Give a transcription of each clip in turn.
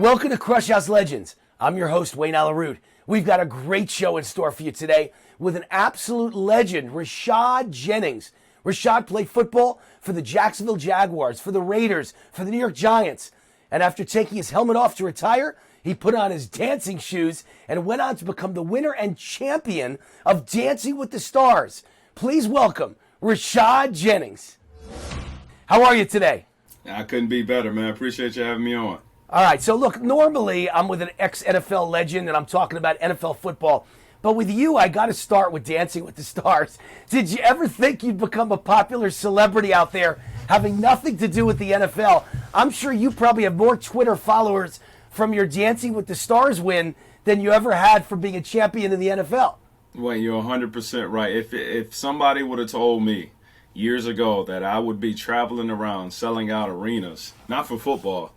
Welcome to Crush House Legends. I'm your host, Wayne Allyn Root. We've got a great show in store for you today with an absolute legend, Rashad Jennings. Rashad played football for the Jacksonville Jaguars, for the Raiders, for the New York Giants. And after taking his helmet off to retire, he put on his dancing shoes and went on to become the winner and champion of Dancing with the Stars. Please welcome Rashad Jennings. How are you today? I couldn't be better, man. Appreciate you having me on. All right, so look, normally I'm with an ex-NFL legend and I'm talking about NFL football. But with you, I got to start with Dancing with the Stars. Did you ever think you'd become a popular celebrity out there having nothing to do with the NFL? I'm sure you probably have more Twitter followers from your Dancing with the Stars win than you ever had for being a champion in the NFL. Well, you're 100% right. If somebody would have told me years ago that I would be traveling around selling out arenas, not for football,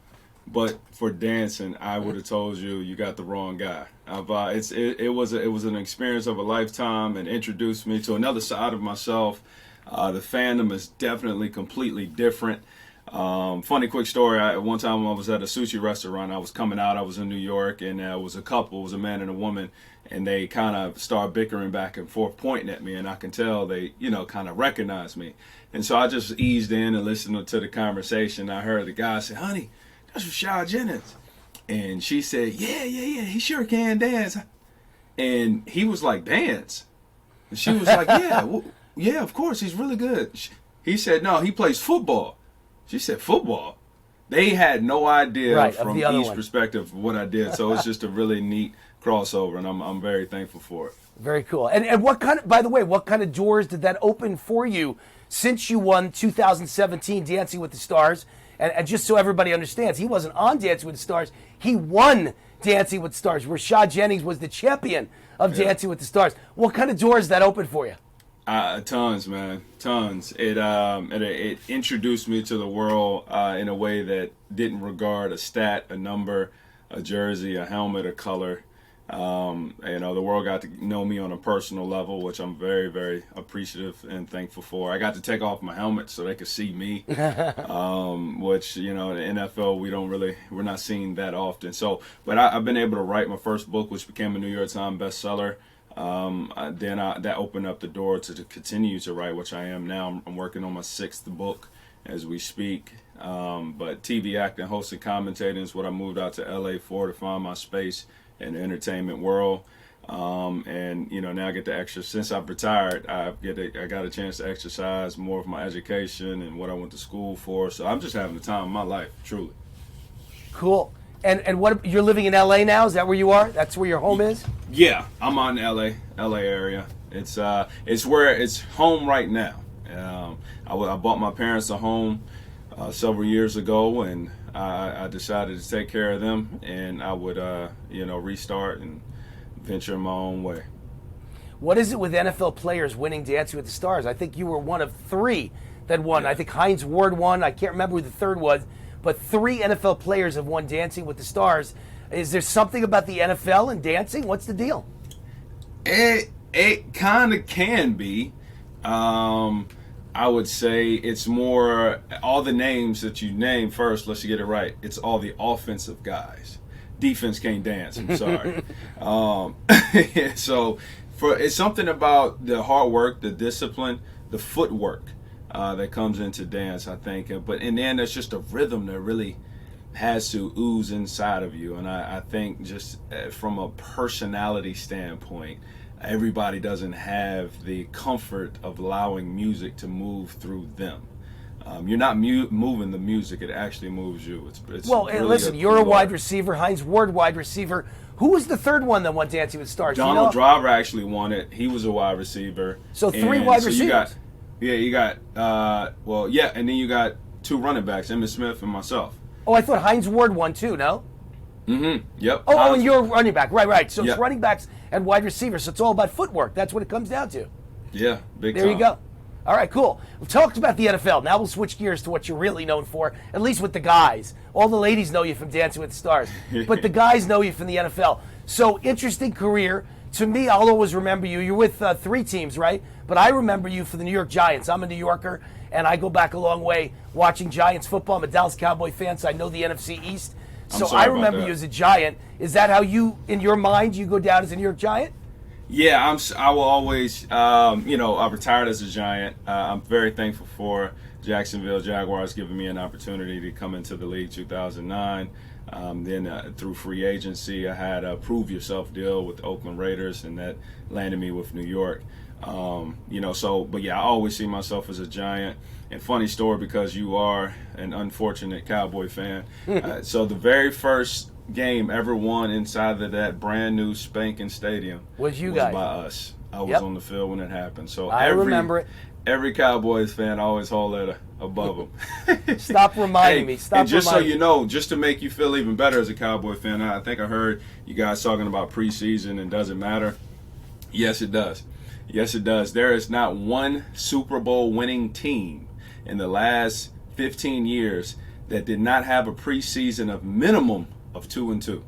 but for dancing, I would have told you got the wrong guy. It was an experience of a lifetime and introduced me to another side of myself. The fandom is definitely completely different. Funny quick story. One time I was at a sushi restaurant. I was coming out. I was in New York, and it was a couple. It was a man and a woman, and they kind of started bickering back and forth, pointing at me, and I can tell they, kind of recognized me. And so I just eased in and listened to the conversation. I heard the guy say, "Honey, that's Rashad Jennings." And she said, yeah, he sure can dance. And he was like, dance? And she was like, yeah, of course, he's really good. He said, no, he plays football. She said, football? They had no idea from each perspective what I did. So it's just a really neat crossover, and I'm very thankful for it. Very cool. And what kind of doors did that open for you since you won 2017 Dancing with the Stars? And just so everybody understands, he wasn't on Dancing with the Stars. He won Dancing with the Stars. Rashad Jennings was the champion of Dancing with the Stars. What kind of doors did that open for you? Tons, man. Tons. It introduced me to the world in a way that didn't regard a stat, a number, a jersey, a helmet, a color. The world got to know me on a personal level, which I'm very, very appreciative and thankful for. I got to take off my helmet so they could see me, which, in the NFL, we're not seeing that often. So, but I've been able to write my first book, which became a New York Times bestseller. That opened up the door to continue to write, which I am now. I'm working on my 6th book as we speak. But TV acting, hosting, commentating is what I moved out to LA for to find my space in the entertainment world. Now I get to since I've retired, I got a chance to exercise more of my education and what I went to school for. So I'm just having the time of my life, truly. Cool. And what, you're living in LA now? Is that where you are? That's where your home is? Yeah, I'm on LA area. It's where it's home right now. I bought my parents a home several years ago, and I decided to take care of them, and I would restart and venture my own way. What is it with NFL players winning Dancing with the Stars? I think you were one of 3 that won. Yeah. I think Hines Ward won. I can't remember who the third was, but 3 NFL players have won Dancing with the Stars. Is there something about the NFL and dancing? What's the deal? It kind of can be. I would say it's more all the names that you name first. Let's get it right. It's all the offensive guys. Defense can't dance. I'm sorry. So it's something about the hard work, the discipline, the footwork that comes into dance, I think. But in the end, there's just a rhythm that really has to ooze inside of you. And I think just from a personality standpoint, everybody doesn't have the comfort of allowing music to move through them. You're not moving the music; it actually moves you. It's really listen, you're a wide receiver. Hines Ward, wide receiver. Who was the third one that won Dancing with the Stars? Donald Driver actually won it. He was a wide receiver. So 3 wide receivers. You got, and then you got 2 running backs, Emmitt Smith and myself. Oh, I thought Hines Ward won too. No. Mm-hmm. Yep. Oh, and you're a running back. Right. So it's running backs and wide receivers. So it's all about footwork. That's what it comes down to. Yeah, big time. There you go. All right, cool. We've talked about the NFL. Now we'll switch gears to what you're really known for, at least with the guys. All the ladies know you from Dancing with the Stars, but the guys know you from the NFL. So, interesting career. To me, I'll always remember you. You're with 3 teams, right? But I remember you for the New York Giants. I'm a New Yorker, and I go back a long way watching Giants football. I'm a Dallas Cowboy fan, so I know the NFC East. So sorry I about remember that. you as a Giant. Is that how you, in your mind, you go down as a New York Giant? Yeah, I will always, I retired as a Giant. I'm very thankful for Jacksonville Jaguars giving me an opportunity to come into the league 2009. Then through free agency, I had a prove yourself deal with the Oakland Raiders, and that landed me with New York. But yeah, I always see myself as a Giant. And funny story, because you are an unfortunate Cowboy fan. So the very first game ever won inside of that brand new spanking stadium was by us. I was on the field when it happened. So I remember it. Every Cowboys fan always hold that above them. Stop reminding me. And just so you know, just to make you feel even better as a Cowboy fan, I think I heard you guys talking about preseason and doesn't matter. Yes, it does. Yes, it does. There is not one Super Bowl winning team in the last 15 years that did not have a preseason of minimum of 2-2.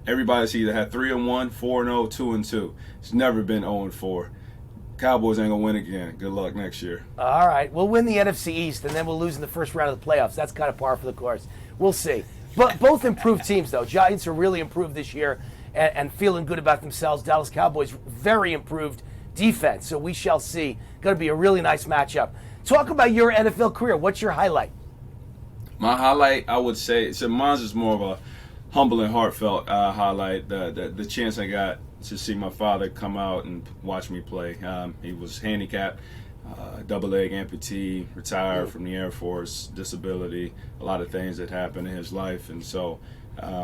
Everybody's either had 3-1, 4-0, 2-2. It's never been 0-4. Cowboys ain't gonna win again. Good luck next year. All right, we'll win the NFC East, and then we'll lose in the first round of the playoffs. That's kind of par for the course. We'll see. But both improved teams, though. Giants are really improved this year and feeling good about themselves. Dallas Cowboys, very improved defense. So we shall see. Going to be a really nice matchup. Talk about your NFL career. What's your highlight? My highlight, I would say, mine's is more of a humble and heartfelt highlight. The chance I got to see my father come out and watch me play. He was handicapped, double leg amputee, retired from the Air Force, disability, a lot of things that happened in his life. And so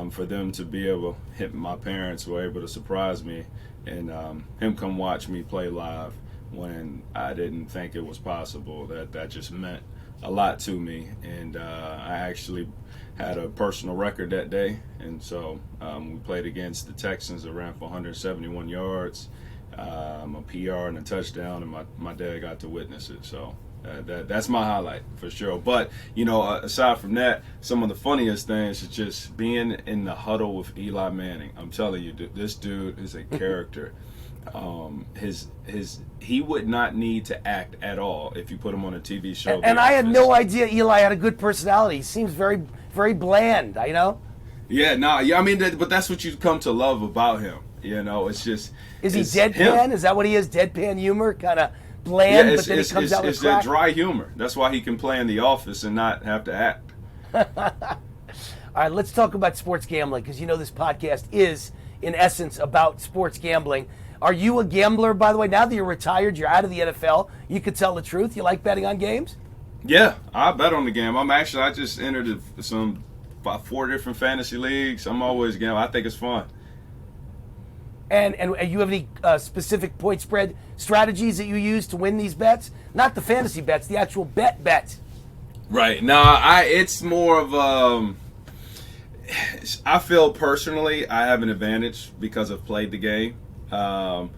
for them to be able, my parents were able to surprise me and him come watch me play live when I didn't think it was possible, that just meant a lot to me. And I actually had a personal record that day, and so we played against the Texans that ran for 171 yards, a PR and a touchdown, and my dad got to witness it. So that's my highlight for sure. But aside from that, some of the funniest things is just being in the huddle with Eli Manning. I'm telling you, this dude is a character. He would not need to act at all if you put him on a TV show. And I had no idea Eli had a good personality. He seems very, very bland, Yeah, I mean, but that's what you come to love about him. It's just. Is he deadpan? Him. Is that what he is? Deadpan humor, kind of bland, but then he comes out with it's crack? that dry humor. That's why he can play in The Office and not have to act. All right, let's talk about sports gambling, because this podcast is, in essence, about sports gambling. Are you a gambler, by the way? Now that you're retired, you're out of the NFL, you could tell the truth. You like betting on games? Yeah, I bet on the game. I just entered about 4 different fantasy leagues. I'm always gambling. I think it's fun. And you have any specific point spread strategies that you use to win these bets? Not the fantasy bets, the actual bets. Right. No, it's more of I feel personally I have an advantage because I've played the game. I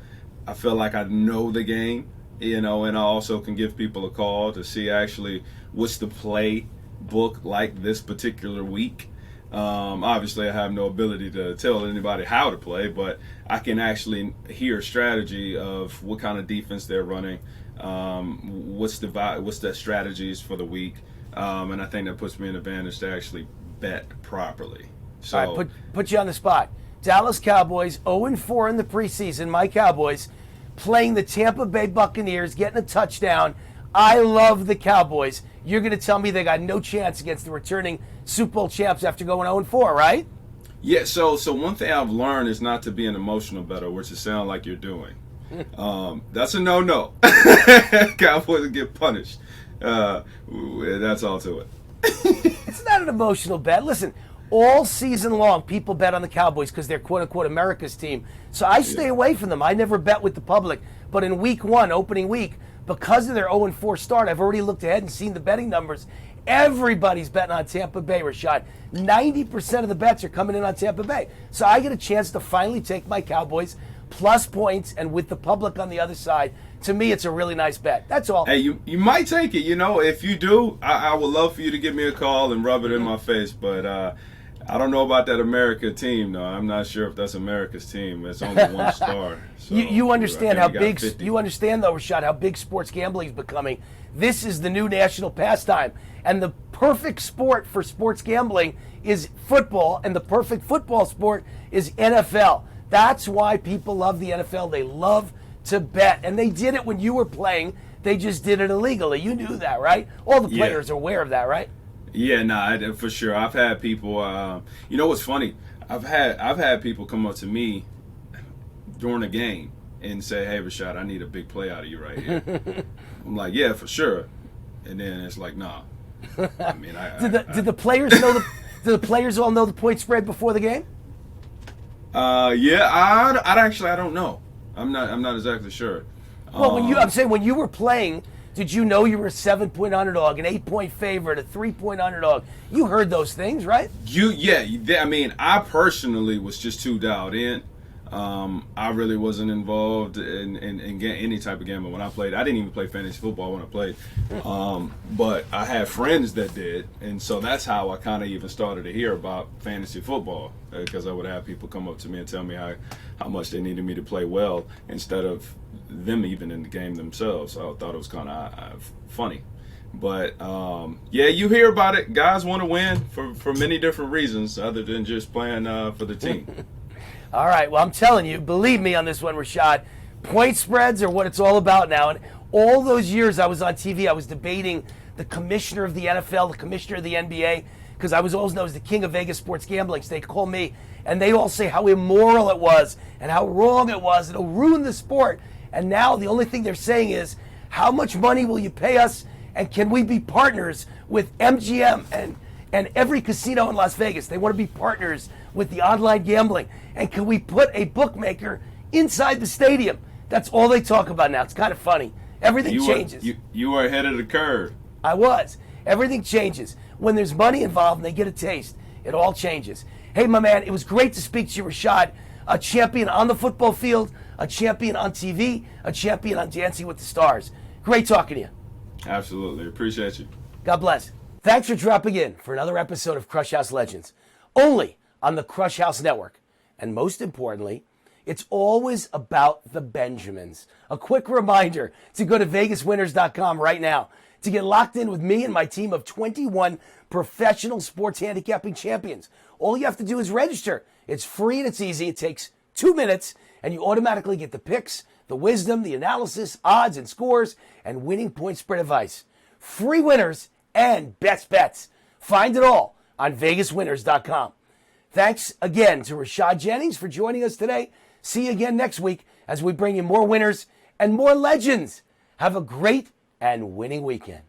feel like I know the game, and I also can give people a call to see actually what's the play book like this particular week. Obviously, I have no ability to tell anybody how to play, but I can actually hear strategy of what kind of defense they're running, what's the strategies for the week, and I think that puts me in advantage to actually bet properly. So, all right, put you on the spot. Dallas Cowboys 0-4 in the preseason. My Cowboys playing the Tampa Bay Buccaneers, getting a touchdown. I love the Cowboys. You're going to tell me they got no chance against the returning Super Bowl champs after going 0-4, right? Yeah, so one thing I've learned is not to be an emotional bettor, which it sounds like you're doing. That's a no-no. Cowboys get punished. That's all to it. It's not an emotional bet. Listen, all season long, people bet on the Cowboys because they're quote-unquote America's team. So I stay away from them. I never bet with the public. But in week 1, opening week, because of their 0-4 start, I've already looked ahead and seen the betting numbers. Everybody's betting on Tampa Bay, Rashad. 90% of the bets are coming in on Tampa Bay. So I get a chance to finally take my Cowboys plus points, and with the public on the other side. To me, it's a really nice bet. That's all. Hey, you might take it. If you do, I would love for you to give me a call and rub it in my face. But I don't know about that America team, though. I'm not sure if that's America's team. It's only one star. So, you understand how big, 50. you understand though, Rashad, how big sports gambling is becoming. This is the new national pastime. And the perfect sport for sports gambling is football, and the perfect football sport is NFL. That's why people love the NFL. They love to bet. And they did it when you were playing. They just did it illegally. You knew that, right? All the players are aware of that, right? Yeah, no, for sure. I've had people. You know what's funny? I've had people come up to me during a game and say, "Hey, Rashad, I need a big play out of you right here." I'm like, "Yeah, for sure." And then it's like, "Nah." I mean, did the players know do the players all know the point spread before the game? Yeah, I don't know. I'm not exactly sure. Well, I'm saying when you were playing, did you know you were a 7-point underdog, an 8-point favorite, a 3-point underdog? You heard those things, right? I mean, I personally was just too dialed in. I really wasn't involved in any type of game when I played. I didn't even play fantasy football when I played. But I had friends that did, and so that's how I kind of even started to hear about fantasy football, because I would have people come up to me and tell me how much they needed me to play well instead of them even in the game themselves. So I thought it was kind of funny. But you hear about it. Guys want to win for many different reasons other than just playing for the team. All right, well, I'm telling you, believe me on this one, Rashad, point spreads are what it's all about now. And all those years I was on TV, I was debating the commissioner of the NFL, the commissioner of the NBA, because I was always known as the king of Vegas sports gambling. So they call me, and they all say how immoral it was and how wrong it was. It'll ruin the sport. And now the only thing they're saying is, how much money will you pay us, and can we be partners with MGM and every casino in Las Vegas? They want to be partners with the online gambling. And can we put a bookmaker inside the stadium? That's all they talk about now. It's kind of funny. Everything changes. You were ahead of the curve. I was. Everything changes. When there's money involved and they get a taste, it all changes. Hey, my man, it was great to speak to you, Rashad. A champion on the football field, a champion on TV, a champion on Dancing with the Stars. Great talking to you. Absolutely. Appreciate you. God bless. Thanks for dropping in for another episode of Crush House Legends, only on the Crush House Network. And most importantly, it's always about the Benjamins. A quick reminder to go to VegasWinners.com right now to get locked in with me and my team of 21 professional sports handicapping champions. All you have to do is register. It's free and it's easy. It takes 2 minutes, and you automatically get the picks, the wisdom, the analysis, odds and scores, and winning point spread advice. Free winners and best bets. Find it all on VegasWinners.com. Thanks again to Rashad Jennings for joining us today. See you again next week as we bring you more winners and more legends. Have a great and winning weekend.